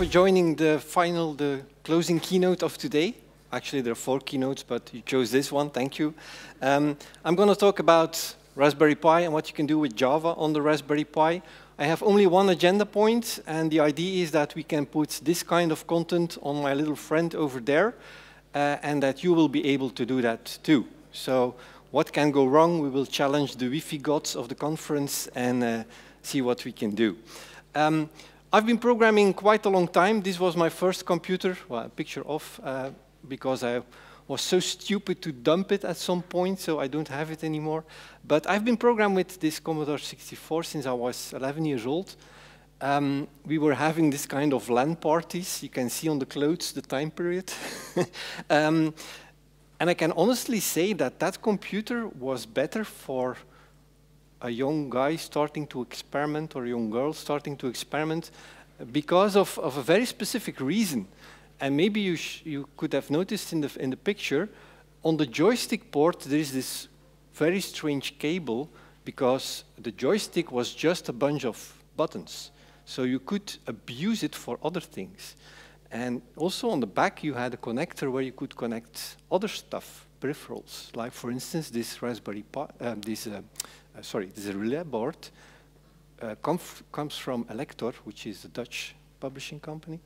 joining the closing keynote of today. Actually, there are 4 keynotes, but you chose this one. Thank you. I'm going to talk about Raspberry Pi and what you can do with Java on the Raspberry Pi. I have only one agenda point, and the idea is that we can put this kind of content on my little friend over there, and that you will be able to do that too. So what can go wrong? We will challenge the Wi-Fi gods of the conference and see what we can do. I've been programming quite a long time. This was my first computer, well, a picture of, because I was so stupid to dump it at some point, so I don't have it anymore. But I've been programming with this Commodore 64 since I was 11 years old. We were having this kind of LAN parties. You can see on the clothes the time period. And I can honestly say that that computer was better for a young guy starting to experiment or a young girl starting to experiment because of a very specific reason. And maybe you could have noticed in the picture, on the joystick port there is this very strange cable because the joystick was just a bunch of buttons. So you could abuse it for other things. And also on the back you had a connector where you could connect other stuff, peripherals, like for instance this Raspberry Pi, this relay board comes from Elector, which is a Dutch publishing company.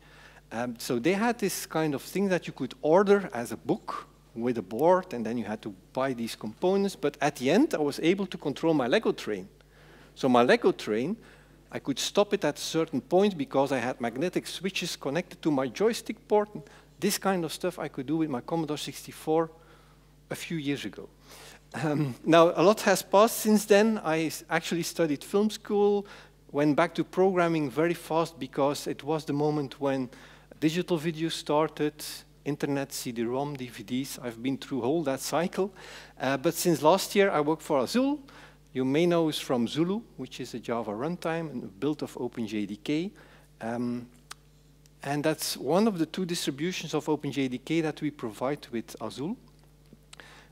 So they had this kind of thing that you could order as a book with a board, and then you had to buy these components. But at the end, I was able to control my Lego train. So my Lego train, I could stop it at a certain point because I had magnetic switches connected to my joystick port. This kind of stuff I could do with my Commodore 64 a few years ago. Now, a lot has passed since then. I actually studied film school, went back to programming very fast because it was the moment when digital video started, internet, CD-ROM, DVDs. I've been through all that cycle. But since last year, I work for Azul. You may know us from Zulu, which is a Java runtime and built of OpenJDK. And that's one of the 2 distributions of OpenJDK that we provide with Azul.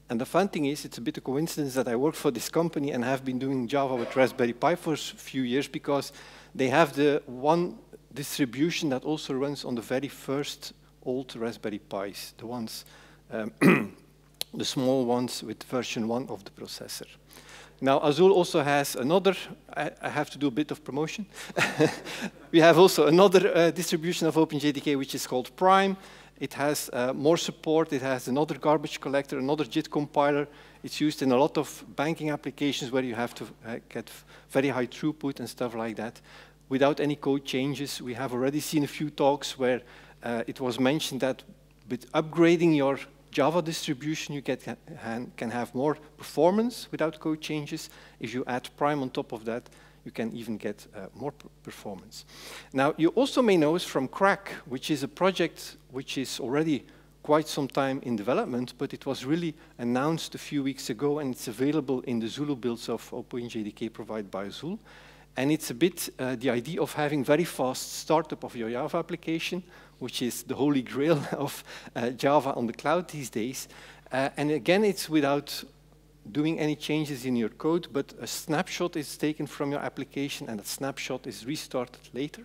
And the fun thing is, it's a bit of a coincidence that I work for this company and have been doing Java with Raspberry Pi for a few years because they have the one distribution that also runs on the very first old Raspberry Pis, the ones, the small ones with version 1 of the processor. Now, Azul also has another, I have to do a bit of promotion. We have also another distribution of OpenJDK, which is called Prime. It has more support. It has another garbage collector, another JIT compiler. It's used in a lot of banking applications where you have to get very high throughput and stuff like that without any code changes. We have already seen a few talks where it was mentioned that with upgrading your Java distribution, you can have more performance without code changes. If you add Prime on top of that, you can even get more performance. Now, you also may know us from Crack, which is a project which is already quite some time in development, but it was really announced a few weeks ago, and it's available in the Zulu builds of OpenJDK provided by Azul. And it's a bit the idea of having very fast startup of your Java application, which is the holy grail of Java on the cloud these days. And again, it's without doing any changes in your code, but a snapshot is taken from your application and a snapshot is restarted later.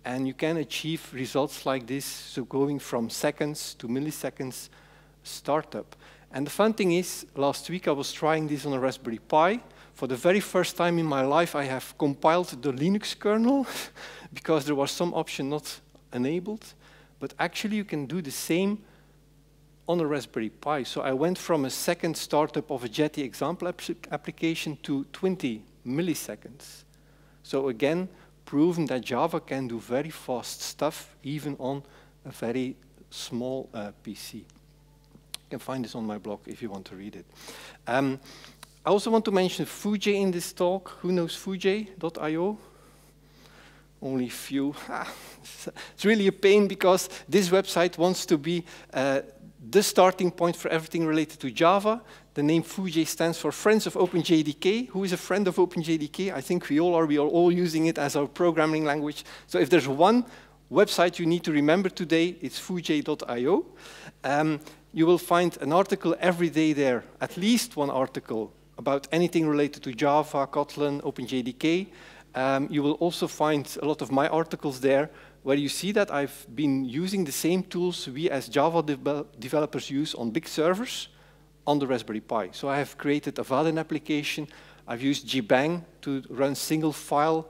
And you can achieve results like this, so going from seconds to milliseconds startup. And the fun thing is, last week I was trying this on a Raspberry Pi. For the very first time in my life, I have compiled the Linux kernel because there was some option not enabled. But actually, you can do the same on a Raspberry Pi. So I went from a second startup of a Jetty example application to 20 milliseconds. So again, proven that Java can do very fast stuff, even on a very small PC. You can find this on my blog if you want to read it. I also want to mention 4J in this talk. Who knows 4J.io? Only a few. It's really a pain because this website wants to be the starting point for everything related to Java. The name 4J stands for Friends of OpenJDK. Who is a friend of OpenJDK? I think we all are. We are all using it as our programming language. So if there's one website you need to remember today, it's 4J.io. You will find an article every day there, at least one article about anything related to Java, Kotlin, OpenJDK. You will also find a lot of my articles there, where you see that I've been using the same tools we as Java developers use on big servers on the Raspberry Pi. So I have created a Vaadin application. I've used GBang to run single file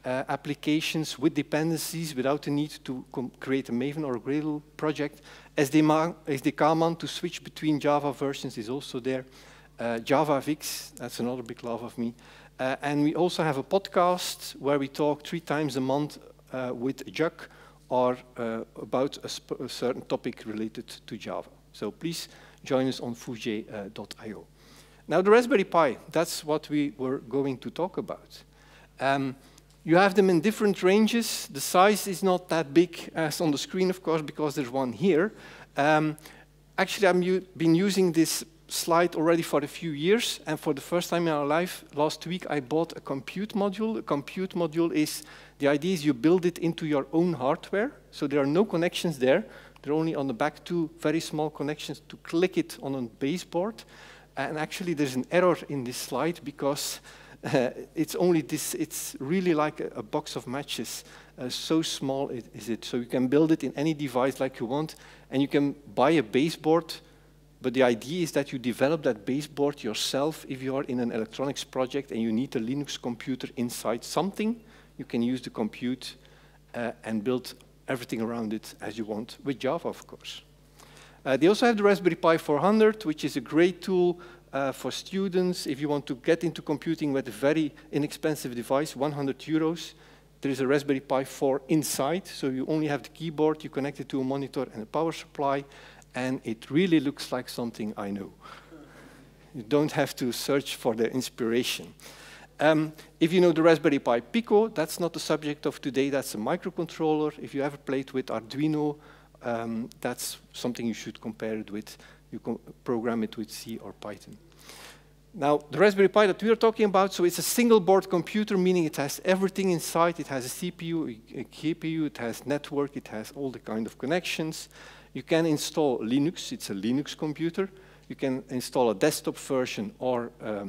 applications with dependencies without the need to create a Maven or a Gradle project. SDKman to switch between Java versions is also there. JavaFX, that's another big love of me. And we also have a podcast where we talk 3 times a month with Jack or about a certain topic related to Java. So please join us on pij.io. Now the Raspberry Pi, that's what we were going to talk about. You have them in different ranges. The size is not that big as on the screen, of course, because there's one here. Actually, I've been using this slide already for a few years, and for the first time in our life, last week I bought a compute module. A compute module is, the idea is you build it into your own hardware, so there are no connections there. There are only on the back 2 very small connections to click it on a baseboard. And actually there's an error in this slide because it's only this, it's really like a box of matches. So small is it. So you can build it in any device like you want, and you can buy a baseboard. But the idea is that you develop that baseboard yourself. If you are in an electronics project and you need a Linux computer inside something, you can use the compute and build everything around it as you want, with Java, of course. They also have the Raspberry Pi 400, which is a great tool for students. If you want to get into computing with a very inexpensive device, 100 euros, there is a Raspberry Pi 4 inside, so you only have the keyboard, you connect it to a monitor and a power supply, and it really looks like something I know. You don't have to search for the inspiration. If you know the Raspberry Pi Pico, that's not the subject of today, that's a microcontroller. If you ever played with Arduino, that's something you should compare it with. You can program it with C or Python. Now, the Raspberry Pi that we are talking about, so it's a single board computer, meaning it has everything inside. It has a CPU, a GPU, it has network, it has all the kind of connections. You can install Linux, it's a Linux computer. You can install a desktop version or a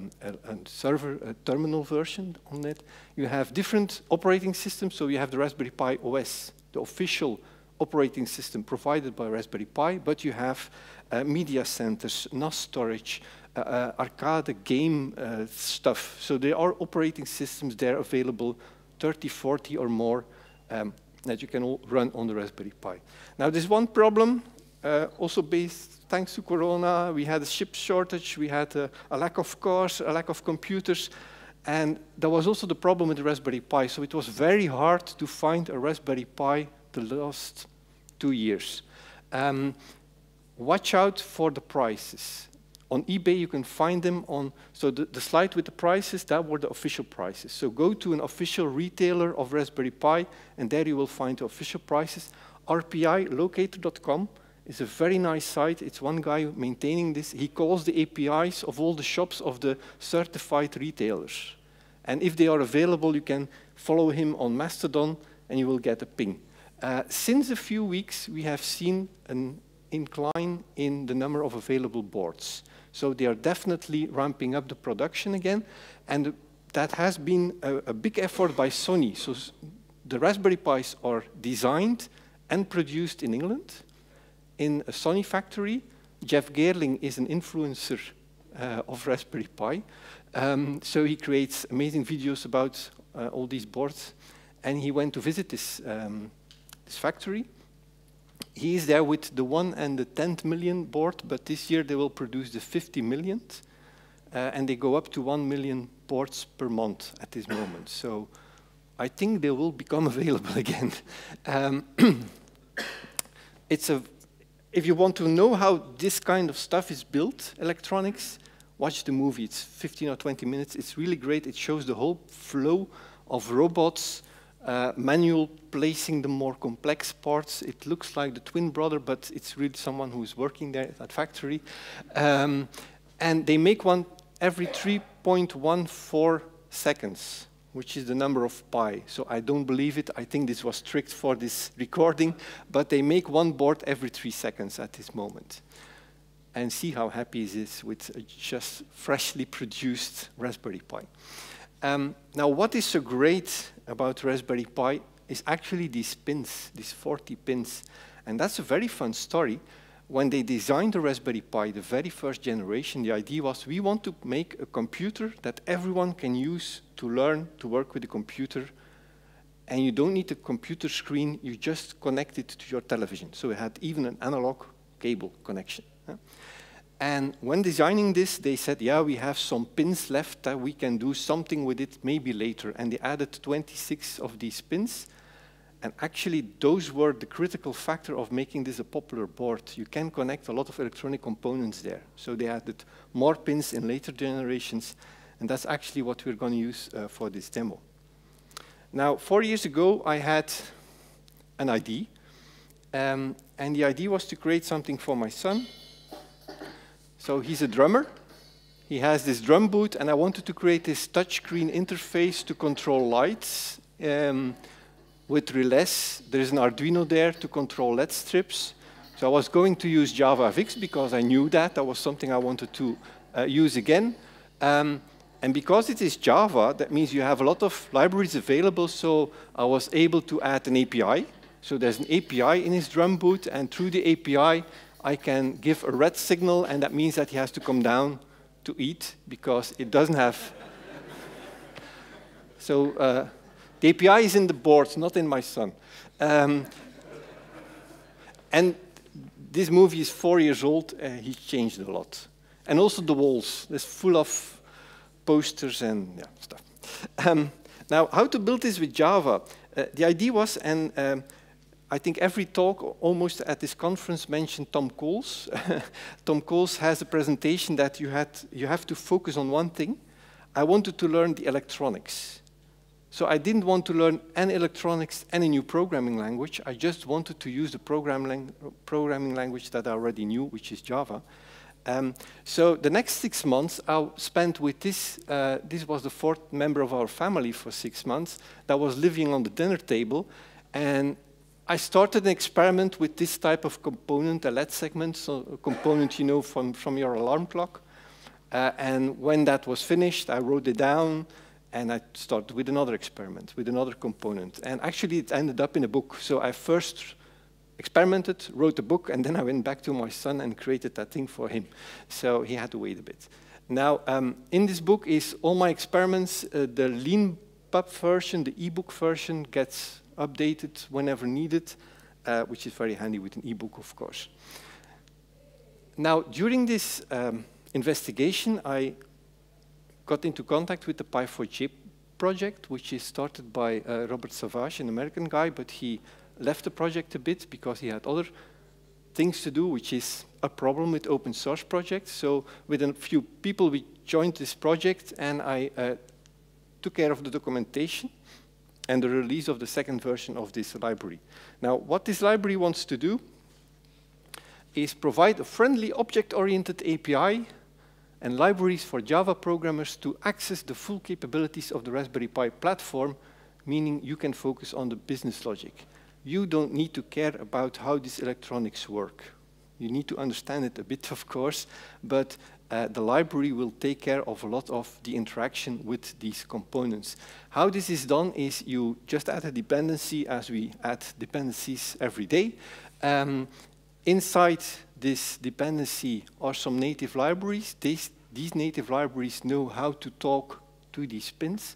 terminal version on it. You have different operating systems, so you have the Raspberry Pi OS, the official operating system provided by Raspberry Pi, but you have media centers, NAS storage, arcade game stuff. So there are operating systems there available, 30, 40 or more, that you can all run on the Raspberry Pi. Now there's one problem, also based, thanks to Corona, we had a chip shortage, we had a lack of cars, a lack of computers, and there was also the problem with the Raspberry Pi. So it was very hard to find a Raspberry Pi the last 2 years. Watch out for the prices. On eBay, you can find them on, so the slide with the prices, that were the official prices. So go to an official retailer of Raspberry Pi, and there you will find the official prices. RPIlocator.com is a very nice site. It's one guy maintaining this. He calls the APIs of all the shops of the certified retailers. And if they are available, you can follow him on Mastodon, and you will get a ping. Since a few weeks, we have seen an incline in the number of available boards. So they are definitely ramping up the production again, and that has been a big effort by Sony. So the Raspberry Pis are designed and produced in England in a Sony factory. Jeff Gerling is an influencer of Raspberry Pi. So he creates amazing videos about all these boards, and he went to visit this factory. He is there with the 1 and the 10th million board, but this year they will produce the 50 millionth, and they go up to 1 million boards per month at this moment. So I think they will become available again. If you want to know how this kind of stuff is built, electronics, watch the movie. It's 15 or 20 minutes. It's really great. It shows the whole flow of robots, manual placing the more complex parts. It looks like the twin brother, but it's really someone who is working there at that factory. And they make one every 3.14 seconds, which is the number of pi. So I don't believe it. I think this was tricked for this recording, but they make one board every 3 seconds at this moment. And see how happy he is with a just freshly produced Raspberry Pi. Now, what is so great about Raspberry Pi is actually these pins, these 40 pins. And that's a very fun story. When they designed the Raspberry Pi, the very first generation, the idea was we want to make a computer that everyone can use to learn to work with the computer. And you don't need a computer screen, you just connect it to your television. So it had even an analog cable connection. And when designing this, they said, yeah, we have some pins left that we can do something with it maybe later. And they added 26 of these pins. And actually, those were the critical factor of making this a popular board. You can connect a lot of electronic components there. So they added more pins in later generations. And that's actually what we're going to use for this demo. Now, 4 years ago, I had an idea. And the idea was to create something for my son. So he's a drummer. He has this drum boot, and I wanted to create this touchscreen interface to control lights. With relais, there is an Arduino there to control LED strips. So I was going to use JavaFX because I knew that. That was something I wanted to use again. And because it is Java, that means you have a lot of libraries available. So I was able to add an API. So there's an API in his drum boot, and through the API, I can give a red signal, and that means that he has to come down to eat because it doesn't have. So the API is in the board, not in my son. And this movie is 4 years old. He's changed a lot. And also the walls. It's full of posters and yeah, stuff. Now, how to build this with Java? The idea was, and I think every talk almost at this conference mentioned Tom Coles. Tom Coles has a presentation that you have to focus on one thing. I wanted to learn the electronics. So I didn't want to learn any electronics, any new programming language. I just wanted to use the programming language that I already knew, which is Java. So the next 6 months I spent with this. This was the fourth member of our family for 6 months that was living on the dinner table. And I started an experiment with this type of component, a LED segment, so a component you know from your alarm clock. And when that was finished, I wrote it down. And I started with another experiment, with another component. And actually, it ended up in a book. So I first experimented, wrote a book, and then I went back to my son and created that thing for him. So he had to wait a bit. Now, in this book is all my experiments. The lean pub version, the ebook version, gets updated whenever needed, which is very handy with an ebook, of course. Now, during this investigation, I got into contact with the Pi4J project, which is started by Robert Savage, an American guy, but he left the project a bit because he had other things to do, which is a problem with open source projects. So with a few people, we joined this project, and I took care of the documentation and the release of the second version of this library. Now, what this library wants to do is provide a friendly object-oriented API and libraries for Java programmers to access the full capabilities of the Raspberry Pi platform, meaning you can focus on the business logic. You don't need to care about how these electronics work. You need to understand it a bit, of course, but the library will take care of a lot of the interaction with these components. How this is done is you just add a dependency, as we add dependencies every day. Inside this dependency are some native libraries. These native libraries know how to talk to these pins,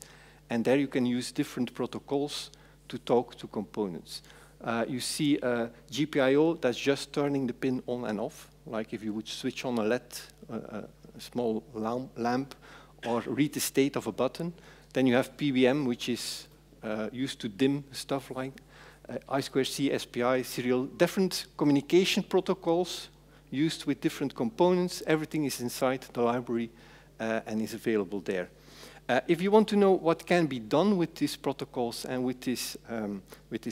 and there you can use different protocols to talk to components. You see a GPIO that's just turning the pin on and off, like if you would switch on a LED, a small lamp, or read the state of a button. Then you have PWM, which is used to dim stuff like I2C, SPI, serial, different communication protocols used with different components. Everything is inside the library and is available there. If you want to know what can be done with these protocols and with these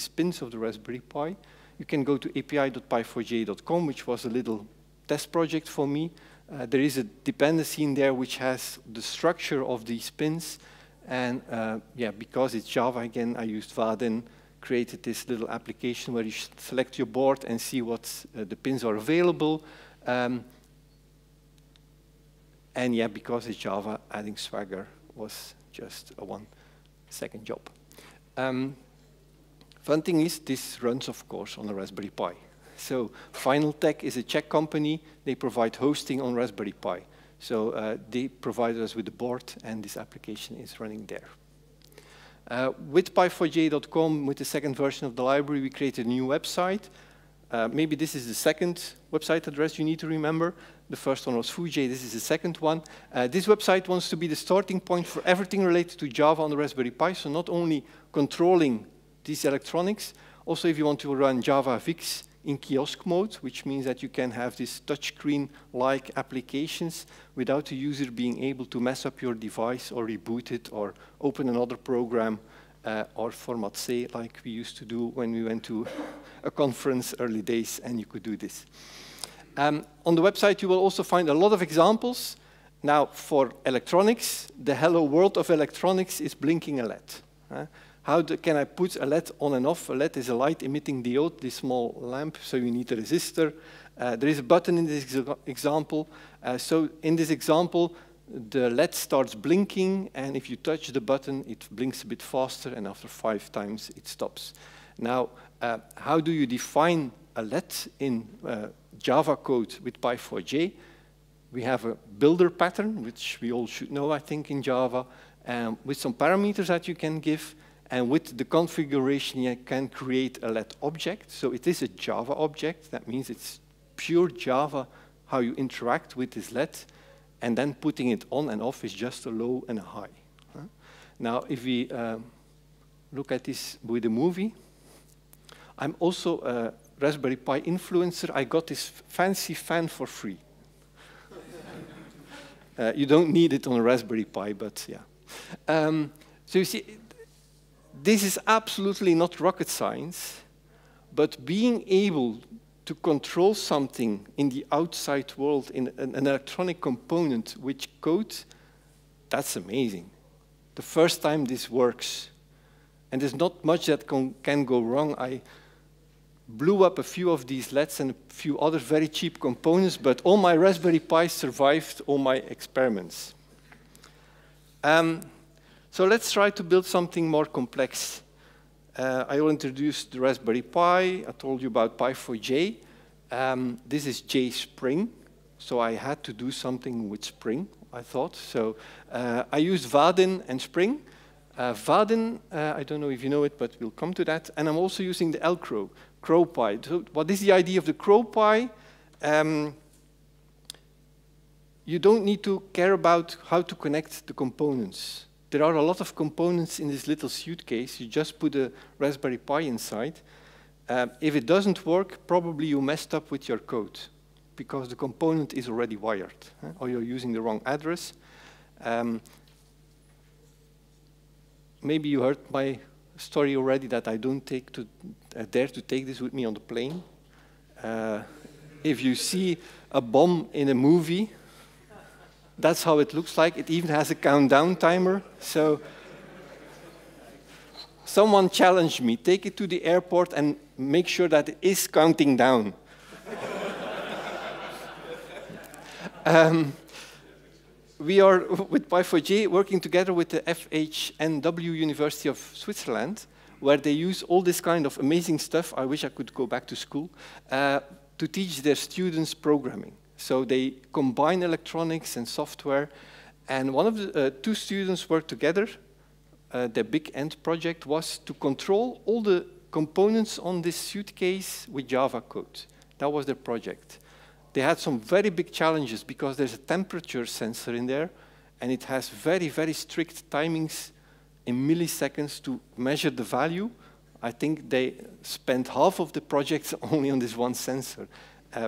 pins of the Raspberry Pi, you can go to api.pi4j.com, which was a little test project for me. There is a dependency in there which has the structure of these pins. And yeah, because it's Java again, I used Vaadin, created this little application where you select your board and see what the pins are available. And yeah, because it's Java, adding Swagger was just a 1-second job. Fun thing is, this runs, of course, on a Raspberry Pi. So Finaltech is a Czech company. They provide hosting on Raspberry Pi. So they provide us with the board, and this application is running there. With Pi4J.com, with the second version of the library, we created a new website. Maybe this is the second website address you need to remember. The first one was Fuji, this is the second one. This website wants to be the starting point for everything related to Java on the Raspberry Pi, so not only controlling these electronics, also if you want to run Java Fix in kiosk mode, which means that you can have these touchscreen-like applications without the user being able to mess up your device or reboot it or open another program or format C, like we used to do when we went to a conference early days, and you could do this. On the website, you will also find a lot of examples. Now, for electronics, the hello world of electronics is blinking a LED. How can I put a LED on and off? A LED is a light-emitting diode, this small lamp, so you need a resistor. There is a button in this example. So in this example, the LED starts blinking, and if you touch the button, it blinks a bit faster, and after 5 times, it stops. Now, how do you define a LED in Java code with Pi4J? We have a builder pattern, which we all should know, I think, in Java, with some parameters that you can give. And with the configuration, you can create a LED object. So it is a Java object. That means it's pure Java, how you interact with this LED. And then putting it on and off is just a low and a high. Now, if we look at this with a movie, I'm also a Raspberry Pi influencer. I got this fancy fan for free. You don't need it on a Raspberry Pi, but yeah. So you see, this is absolutely not rocket science, but being able to control something in the outside world, in an electronic component with code, that's amazing. The first time this works. And there's not much that can go wrong. I blew up a few of these LEDs and a few other very cheap components, but all my Raspberry Pi survived all my experiments. So let's try to build something more complex. I will introduce the Raspberry Pi. I told you about Pi4J. This is JSpring, so I had to do something with Spring, I thought. So I used Vaadin and Spring. Vaadin, I don't know if you know it, but we'll come to that. And I'm also using the Elcrow, CrowPi. So what is the idea of the CrowPi? You don't need to care about how to connect the components. There are a lot of components in this little suitcase. You just put a Raspberry Pi inside. If it doesn't work, probably you messed up with your code because the component is already wired, or you're using the wrong address. Maybe you heard my story already that I don't dare to take this with me on the plane. If you see a bomb in a movie, that's how it looks like. It even has a countdown timer. So someone challenged me, take it to the airport and make sure that it is counting down. We are, with Pi4J, working together with the FHNW University of Switzerland, where they use all this kind of amazing stuff. I wish I could go back to school, to teach their students programming. So they combine electronics and software. And one of the 2 students worked together. Their big end project was to control all the components on this suitcase with Java code. That was their project. They had some very big challenges because there's a temperature sensor in there, and it has very, very strict timings in milliseconds to measure the value. I think they spent half of the project only on this one sensor,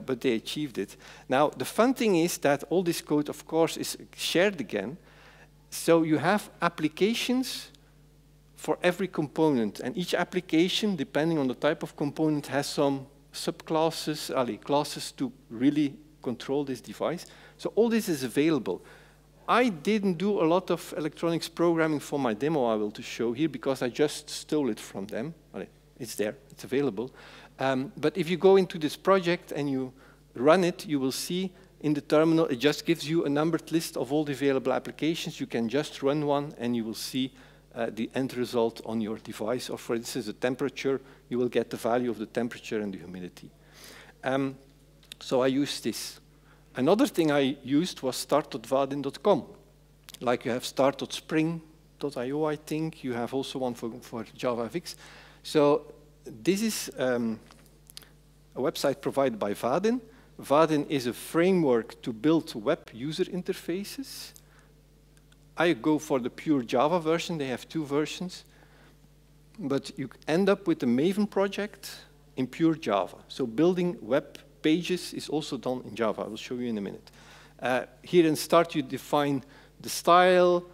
but they achieved it. Now, the fun thing is that all this code, of course, is shared again. So you have applications for every component, and each application, depending on the type of component, has some subclasses, classes to really control this device. So all this is available. I didn't do a lot of electronics programming for my demo I will to show here because I just stole it from them. It's there, it's available. But if you go into this project and you run it, you will see in the terminal, it just gives you a numbered list of all the available applications. You can just run one and you will see the end result on your device, or for instance, the temperature, you will get the value of the temperature and the humidity. So I used this. Another thing I used was start.vaadin.com. Like you have start.spring.io, I think. You have also one for JavaFX. So this is a website provided by Vaadin. Vaadin is a framework to build web user interfaces. I go for the pure Java version. They have 2 versions. But you end up with a Maven project in pure Java. So building web pages is also done in Java. I will show you in a minute. Here in Start, you define the style,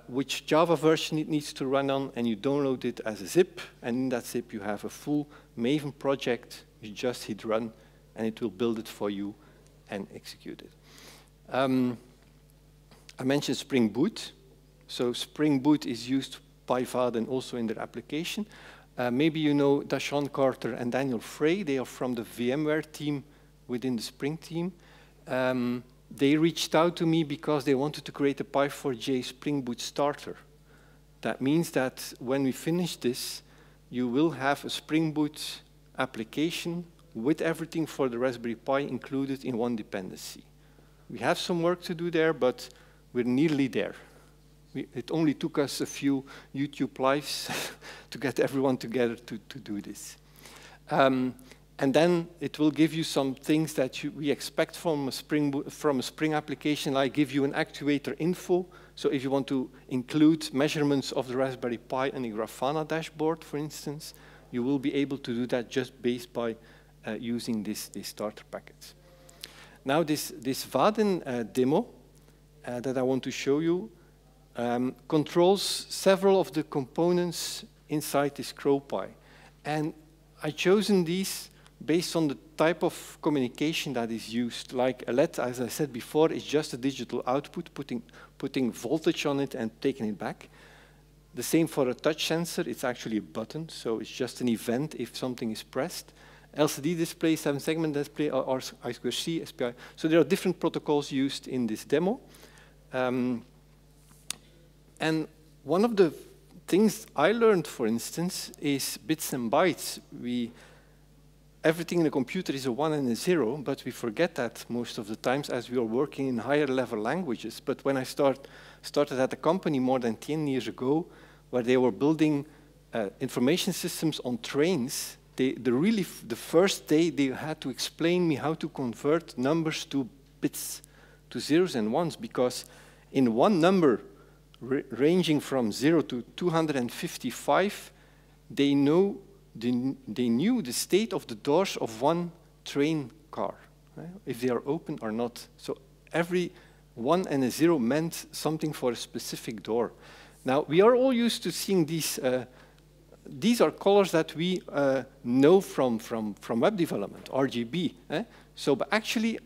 which Java version it needs to run on, and you download it as a zip. And in that zip, you have a full Maven project. You just hit run, and it will build it for you and execute it. I mentioned Spring Boot. So Spring Boot is used by Vaadin also in their application. Maybe you know Dashawn Carter and Daniel Frey. They are from the VMware team within the Spring team. They reached out to me because they wanted to create a Pi4J Spring Boot starter. That means that when we finish this, you will have a Spring Boot application with everything for the Raspberry Pi included in one dependency. We have some work to do there, but we're nearly there. It only took us a few YouTube lives to get everyone together to do this. And then it will give you some things that we expect from a Spring application, like give you an actuator info. So if you want to include measurements of the Raspberry Pi in a Grafana dashboard, for instance, you will be able to do that just based by using this starter package. Now this Vaadin demo that I want to show you controls several of the components inside this CrowPi. And I've chosen these based on the type of communication that is used. Like a LED, as I said before, is just a digital output, putting voltage on it and taking it back. The same for a touch sensor. It's actually a button, so it's just an event if something is pressed. LCD display, 7-segment display, or I2C, SPI. So there are different protocols used in this demo. And one of the things I learned, for instance, is bits and bytes. Everything in a computer is a 1 and a 0, but we forget that most of the times as we are working in higher level languages. But when I started at a company more than 10 years ago, where they were building information systems on trains, the first day they had to explain me how to convert numbers to bits, to zeros and ones, because in one number ranging from 0 to 255, they knew the state of the doors of one train car, right? If they are open or not. So every 1 and a 0 meant something for a specific door. Now, we are all used to seeing these. These are colors that we know from web development, RGB. So, but actually,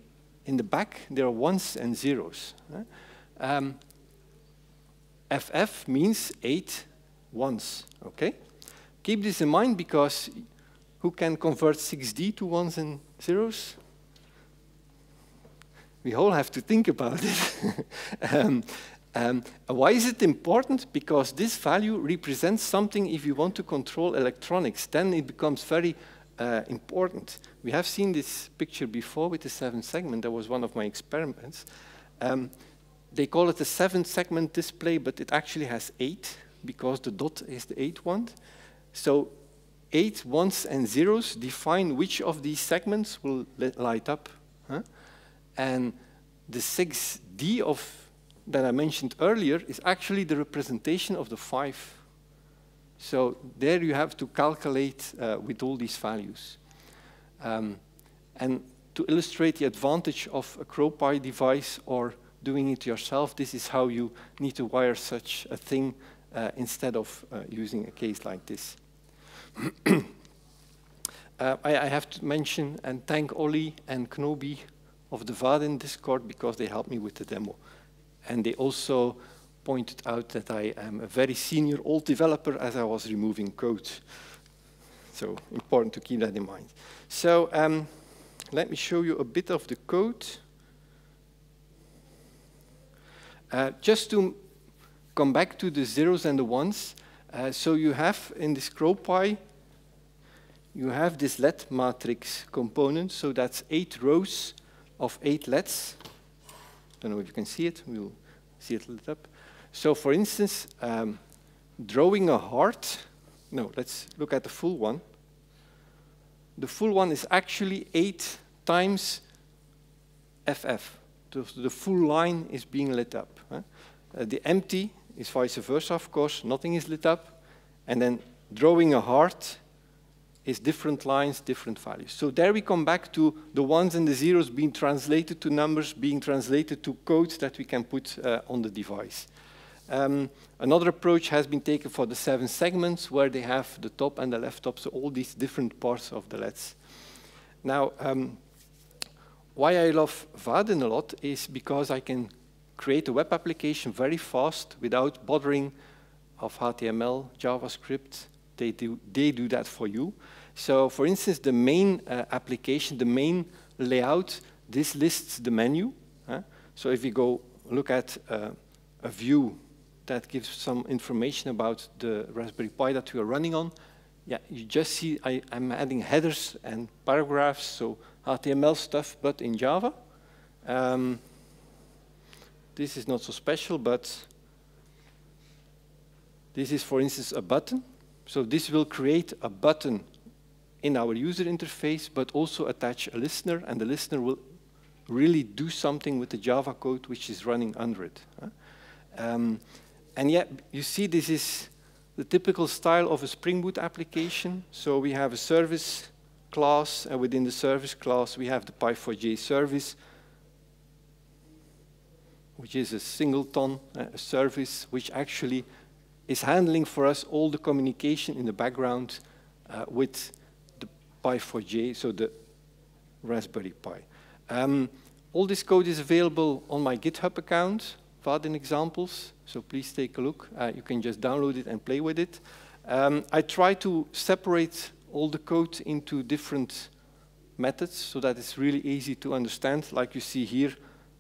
in the back, there are 1s and 0s. FF means 8 1s, okay? Keep this in mind, because who can convert 6D to 1s and 0s? We all have to think about it. Why is it important? Because this value represents something. If you want to control electronics, then it becomes very important. We have seen this picture before with the 7-segment. That was one of my experiments. They call it a 7-segment display, but it actually has 8, because the dot is the 8th one. So 8 1s and 0s define which of these segments will light up. And the 6D that I mentioned earlier is actually the representation of the 5. So there you have to calculate with all these values. And to illustrate the advantage of a CrowPi device or doing it yourself, this is how you need to wire such a thing instead of using a case like this. I have to mention and thank Ollie and Knobi of the Vaadin Discord, because they helped me with the demo. And they also pointed out that I am a very senior old developer as I was removing code. So important to keep that in mind. So let me show you a bit of the code. Just to come back to the zeros and the ones. So you have in this CrowPi, you have this LED matrix component. So that's 8 rows of 8 LEDs. Don't know if you can see it. We'll see it lit up. So for instance, drawing a heart. No, let's look at the full one. The full one is actually 8 times FF. The full line is being lit up. The empty is vice versa, of course. Nothing is lit up. And then drawing a heart is different lines, different values. So there we come back to the ones and the zeros being translated to numbers, being translated to code that we can put on the device. Another approach has been taken for the 7 segments, where they have the top and the left top, so all these different parts of the LEDs. Now, why I love Vaadin a lot is because I can create a web application very fast without bothering of HTML, JavaScript. They do that for you. So for instance, the main application, the main layout, this lists the menu. So if you go look at a view that gives some information about the Raspberry Pi that we are running on, yeah, you just see I'm adding headers and paragraphs, so HTML stuff, but in Java. This is not so special, but this is, for instance, a button. So this will create a button in our user interface, but also attach a listener, and the listener will really do something with the Java code which is running under it. And yet, you see, this is the typical style of a Spring Boot application. So we have a service class, and within the service class, we have the Pi4J service, which is a singleton, a service which actually is handling for us all the communication in the background with the Pi4J, so the Raspberry Pi. All this code is available on my GitHub account, Vaadin examples, so please take a look. You can just download it and play with it. I try to separate all the code into different methods so that it's really easy to understand. Like you see here,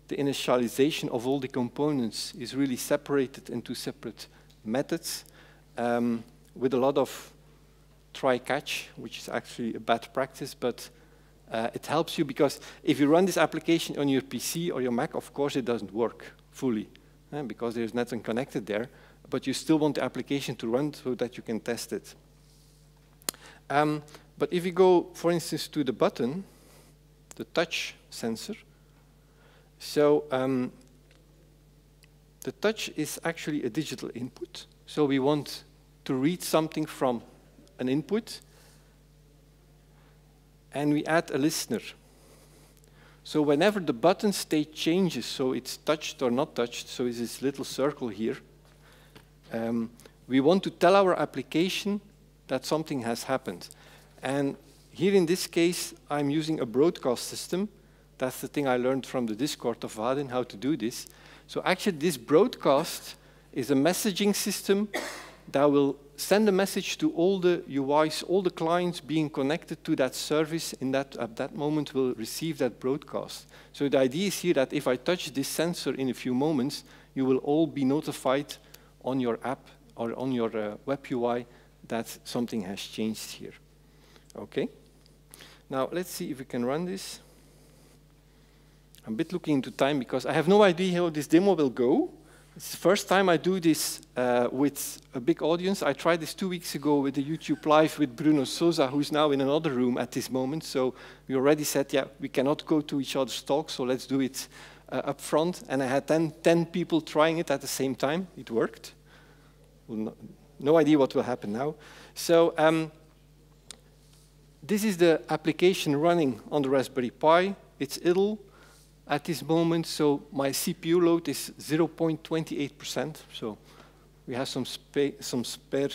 the initialization of all the components is really separated into separate methods with a lot of try-catch, which is actually a bad practice, but it helps you because if you run this application on your PC or your Mac, of course it doesn't work fully because there's nothing connected there, but you still want the application to run so that you can test it. But if you go, for instance, to the button, the touch sensor, so the touch is actually a digital input. So we want to read something from an input, and we add a listener. So whenever the button state changes, so it's touched or not touched, so it's this little circle here, we want to tell our application that something has happened. And here in this case, I'm using a broadcast system. That's the thing I learned from the Discord of Vaadin, how to do this. So actually, this broadcast is a messaging system that will send a message to all the UIs, all the clients being connected to that service in that, at that moment will receive that broadcast. So the idea is here that if I touch this sensor in a few moments, you will all be notified on your app or on your web UI that something has changed here. Okay. Now, let's see if we can run this. I'm a bit looking into time because I have no idea how this demo will go. It's the first time I do this with a big audience. I tried this 2 weeks ago with the YouTube Live with Bruno Souza, who's now in another room at this moment. So we already said, yeah, we cannot go to each other's talks, so let's do it up front. And I had 10 people trying it at the same time. It worked. Well, no idea what will happen now. So this is the application running on the Raspberry Pi. It's idle at this moment, so my CPU load is 0.28%, so we have some spare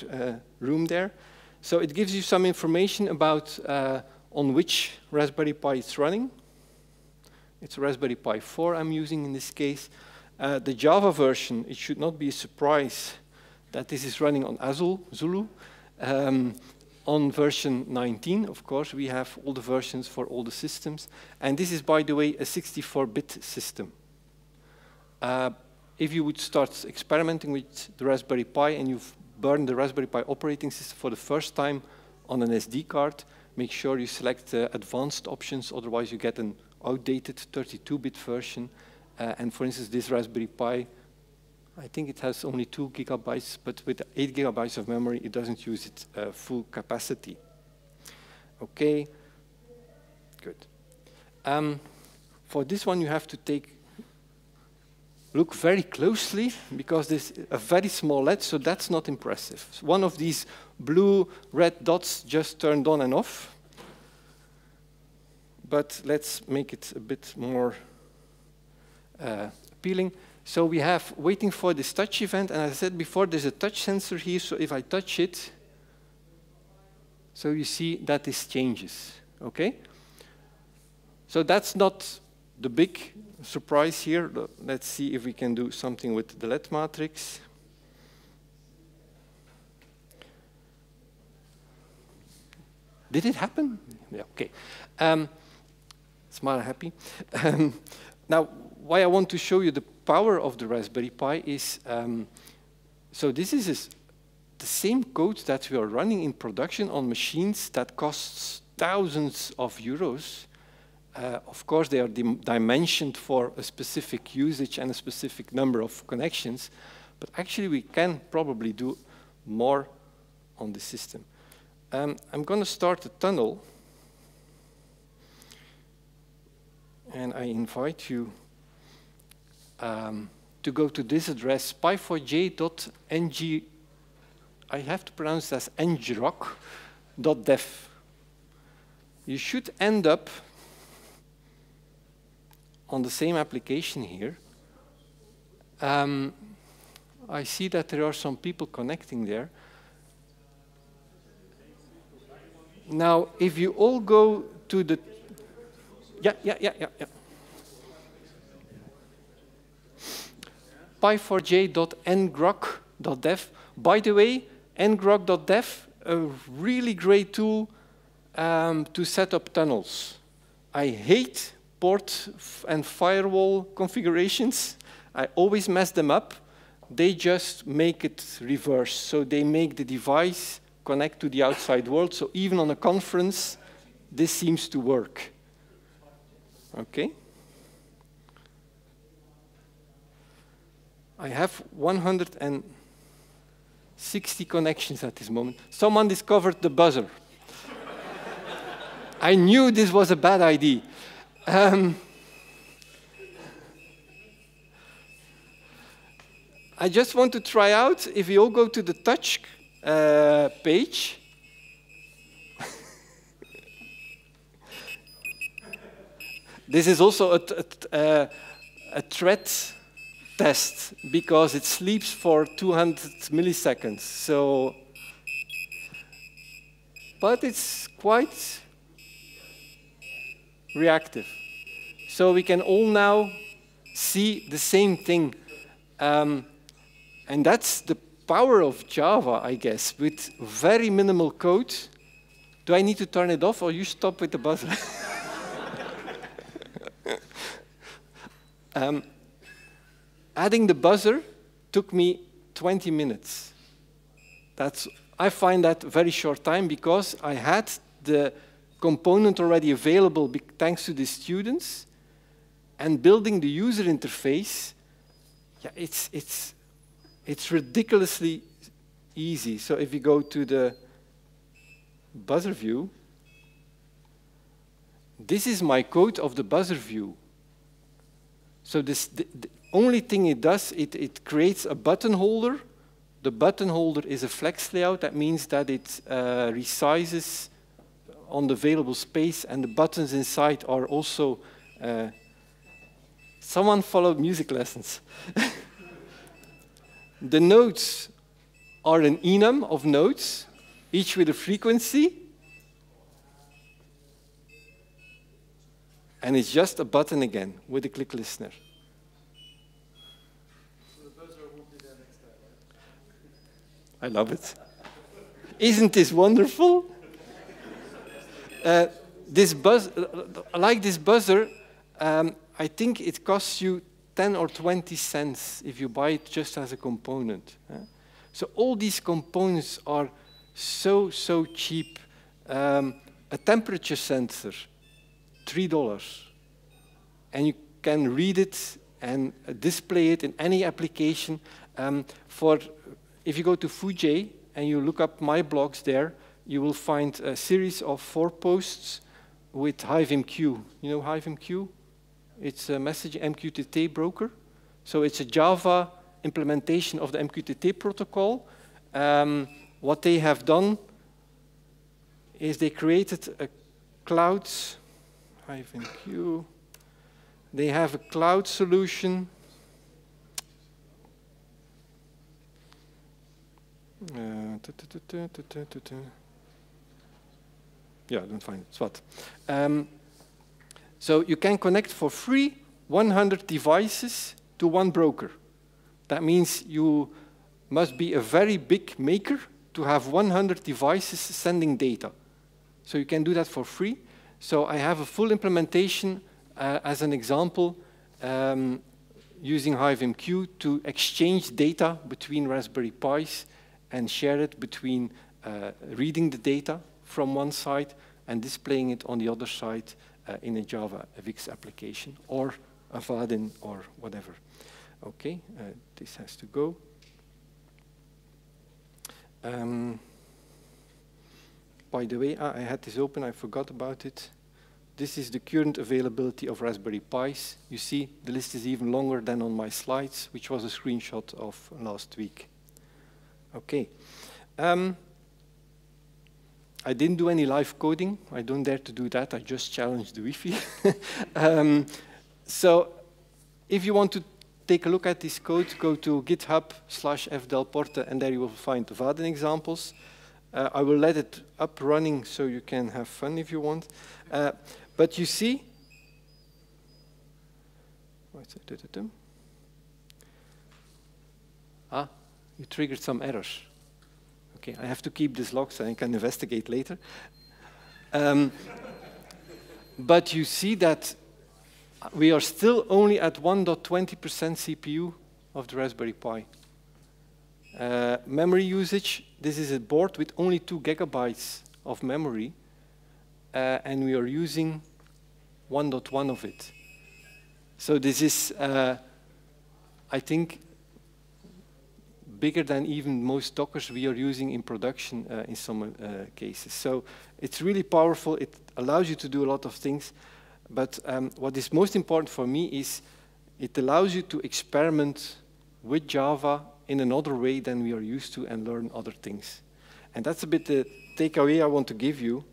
room there. So it gives you some information about on which Raspberry Pi it's running. It's a Raspberry Pi 4 I'm using in this case. The Java version, it should not be a surprise that this is running on Zulu. On version 19, of course, we have all the versions for all the systems. And this is, by the way, a 64-bit system. if you would start experimenting with the Raspberry Pi and you've burned the Raspberry Pi operating system for the first time on an SD card, make sure you select the advanced options, otherwise you get an outdated 32-bit version. And for instance, this Raspberry Pi, I think it has only 2 gigabytes, but with 8 gigabytes of memory, it doesn't use its full capacity. Okay, good. For this one, you have to look very closely, because this is a very small LED, so that's not impressive. So one of these blue-red dots just turned on and off. But let's make it a bit more appealing. So we have waiting for this touch event, and as I said before, there's a touch sensor here, so if I touch it, so you see that this changes, okay? So that's not the big surprise here. Let's see if we can do something with the LED matrix. Did it happen? Yeah, okay. Smile happy. Now, why I want to show you the power of the Raspberry Pi is, so this is the same code that we are running in production on machines that costs thousands of euros. Of course, they are dimensioned for a specific usage and a specific number of connections, but actually we can probably do more on the system. I'm going to start a tunnel, and I invite you to go to this address, pi4j.ng. I have to pronounce it as ngrok.dev. You should end up on the same application here. I see that there are some people connecting there. Now, if you all go to the... Yeah. pi4j.ngrok.dev. By the way, ngrok.dev, a really great tool to set up tunnels. I hate port and firewall configurations. I always mess them up. They just make it reverse. So they make the device connect to the outside world. So even on a conference, this seems to work. Okay. I have 160 connections at this moment. Someone discovered the buzzer. I knew this was a bad idea. I just want to try out, if you all go to the touch page, this is also a thread test, because it sleeps for 200 milliseconds. So, but it's quite reactive. So we can all now see the same thing. And that's the power of Java, I guess, with very minimal code. Do I need to turn it off, or you stop with the buzzer? Adding the buzzer took me 20 minutes. I find that a very short time, because I had the component already available thanks to the students, and building the user interface, yeah, it's ridiculously easy. So if you go to the buzzer view, this is my code of the buzzer view. So the only thing it does, it creates a button holder. The button holder is a flex layout. That means that it resizes on the available space, and the buttons inside are also... someone followed music lessons. The nodes are an enum of nodes, each with a frequency. And it's just a button again with a click listener. So the buzzer will be there next time, right? I love it. Isn't this wonderful? Like this buzzer, I think it costs you 10 or 20 cents if you buy it just as a component. So all these components are so cheap. A temperature sensor, $3. And you can read it and display it in any application. If you go to 4J and you look up my blogs there, you will find a series of 4 posts with HiveMQ. You know HiveMQ? It's a message MQTT broker. So it's a Java implementation of the MQTT protocol. What they have done is they created a cloud, HiveMQ. They have a cloud solution. Yeah, I don't find it. It's what? So you can connect for free 100 devices to one broker. That means you must be a very big maker to have 100 devices sending data. So you can do that for free. So I have a full implementation as an example using HiveMQ to exchange data between Raspberry Pis and share it between reading the data from one side and displaying it on the other side in a Java FX application or a Vaadin or whatever. Okay, this has to go. By the way, I had this open, I forgot about it. This is the current availability of Raspberry Pis. You see, the list is even longer than on my slides, which was a screenshot of last week. Okay. I didn't do any live coding. I don't dare to do that. I just challenged the Wi-Fi. So if you want to take a look at this code, go to github/fdelporte, and there you will find the Vaadin examples. I will let it up running so you can have fun if you want. But you see, you triggered some errors. Okay, I have to keep this locked so I can investigate later. But you see that we are still only at 1.20% CPU of the Raspberry Pi. Memory usage, this is a board with only 2 gigabytes of memory, and we are using 1.1 of it. So this is, I think, bigger than even most Dockers we are using in production in some cases. So it's really powerful. It allows you to do a lot of things. But what is most important for me is it allows you to experiment with Java in another way than we are used to and learn other things. And that's a bit the takeaway I want to give you.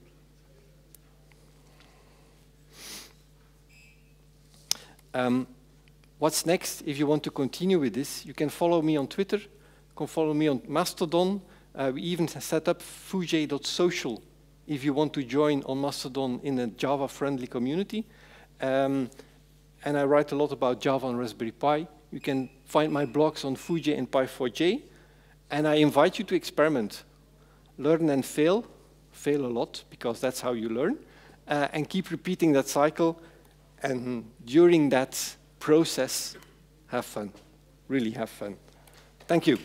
What's next? If you want to continue with this, you can follow me on Twitter. You can follow me on Mastodon. We even set up 4j.social if you want to join on Mastodon in a Java-friendly community. And I write a lot about Java and Raspberry Pi. You can find my blogs on 4j and Pi4J. And I invite you to experiment. Learn and fail. Fail a lot, because that's how you learn. And keep repeating that cycle. And during that process, have fun. Really have fun. Thank you.